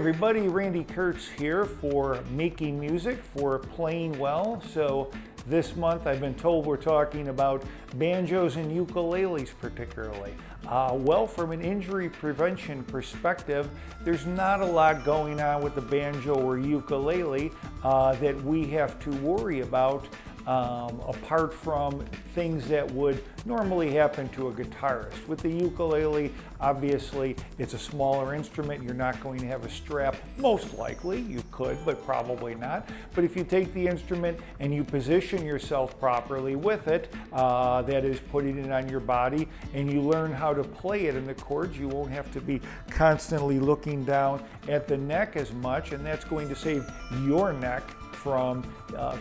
everybody, Randy Kertz here for making music, for playing well. So this month I've been told we're talking about banjos and ukuleles particularly. Well, from an injury prevention perspective, there's not a lot going on with the banjo or ukulele that we have to worry about apart from things that would normally happen to a guitarist. With the ukulele, obviously, it's a smaller instrument. You're not going to have a strap. Most likely, you could, but probably not. But if you take the instrument and you position yourself properly with it, that is putting it on your body, and you learn how to play it in the chords, you won't have to be constantly looking down at the neck as much, and that's going to save your neck from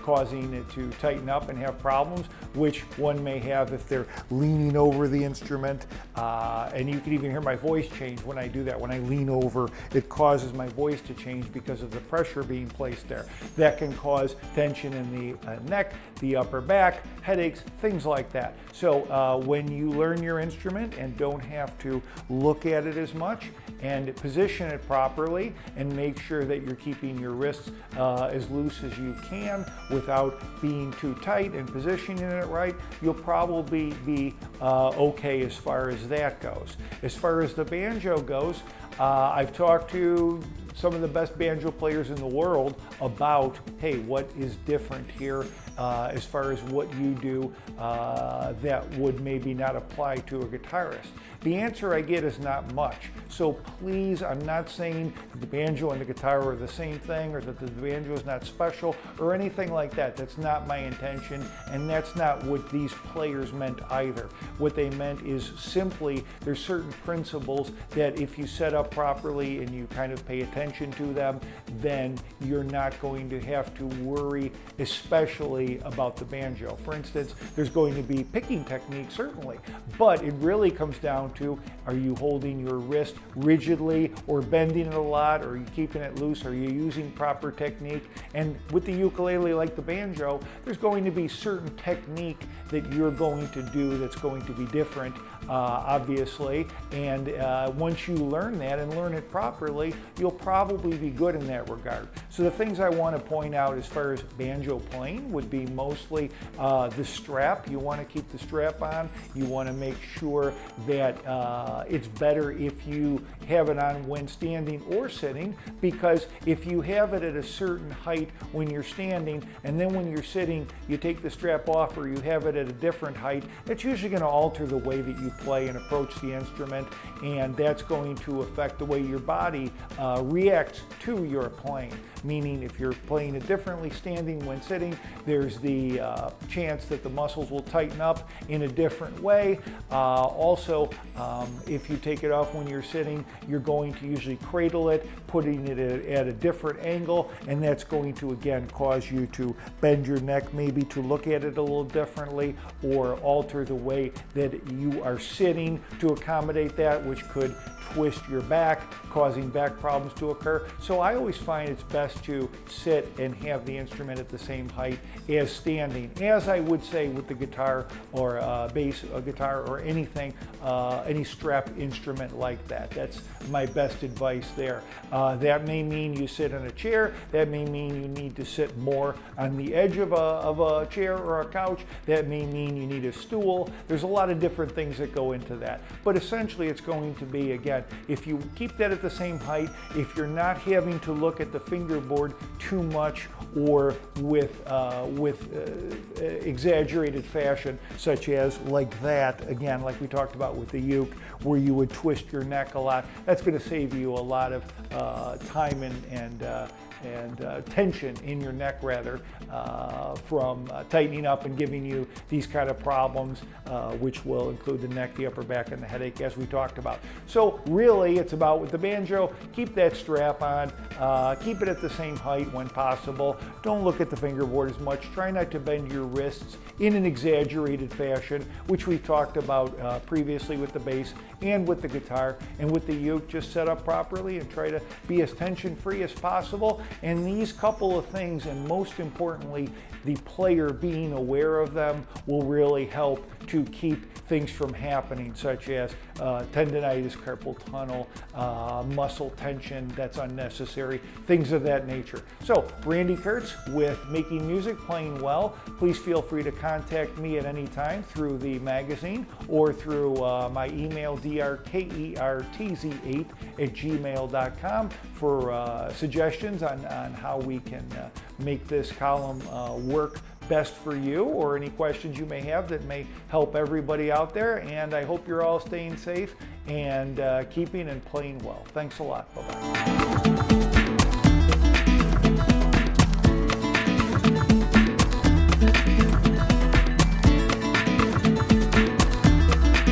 causing it to tighten up and have problems, which one may have if they're leaning over the instrument. And you can even hear my voice change when I do that. When I lean over, it causes my voice to change because of the pressure being placed there. That can cause tension in the neck, the upper back, headaches, things like that. So when you learn your instrument and don't have to look at it as much and position it properly and make sure that you're keeping your wrists as loose as you can without being too tight and positioning it right, you'll probably be okay as far as that goes. As far as the banjo goes, I've talked to some of the best banjo players in the world about, hey, what is different here as far as what you do that would maybe not apply to a guitarist. The answer I get is not much. So please, I'm not saying that the banjo and the guitar are the same thing or that the banjo is not special or anything like that. That's not my intention, and that's not what these players meant either. What they meant is simply there's certain principles that if you set up properly and you kind of pay attention to them, then you're not going to have to worry, especially about the banjo. For instance, there's going to be picking technique, certainly, but it really comes down to, are you holding your wrist rigidly or bending it a lot, or are you keeping it loose, are you using proper technique? And with the ukulele, like the banjo, there's going to be certain technique that you're going to do that's going to be different, obviously, and once you learn that and learn it properly, you'll probably be good in that regard. So the things I want to point out as far as banjo playing would be mostly the strap. You want to keep the strap on. You want to make sure that it's better if you have it on when standing or sitting, because if you have it at a certain height when you're standing and then when you're sitting you take the strap off, or you have it at a different height, that's usually going to alter the way that you play and approach the instrument, and that's going to affect the way your body reacts to your playing. Meaning if you're playing it differently standing when sitting, there's the chance that the muscles will tighten up in a different way. Also, if you take it off when you're sitting, you're going to usually cradle it, putting it at a different angle, and that's going to again cause you to bend your neck, maybe to look at it a little differently, or alter the way that you are sitting to accommodate that, which could twist your back, causing back problems to occur. So I always find it's best to sit and have the instrument at the same height as standing, as I would say with the guitar or bass guitar or anything, any strap instrument like that. That's my best advice there. That may mean you sit on a chair. That may mean you need to sit more on the edge of a chair or a couch. That may mean you need a stool. There's a lot of different things that go into that. But essentially it's going to be, again, if you keep that at the same height, if you're not having to look at the fingerboard too much or with exaggerated fashion, such as like that, again, like we talked about with the uke, where you would twist your neck a lot, that's going to save you a lot of time and tension in your neck, rather, from tightening up and giving you these kind of problems, which will include the neck, the upper back, and the headache, as we talked about. So really, it's about, with the banjo, keep that strap on, keep it at the same height when possible. Don't look at the fingerboard as much. Try not to bend your wrists in an exaggerated fashion, which we talked about previously with the bass and with the guitar. And with the uke, just set up properly and try to be as tension-free as possible. And these couple of things, and most importantly, the player being aware of them, will really help to keep things from happening, such as tendonitis, carpal tunnel, muscle tension that's unnecessary, things of that nature. So Randy Kertz with Making Music, Playing Well. Please feel free to contact me at any time through the magazine or through my email drkertz8@gmail.com for suggestions on how we can make this column work best for you, or any questions you may have that may help everybody out there. And I hope you're all staying safe and keeping and playing well. Thanks a lot. Bye-bye.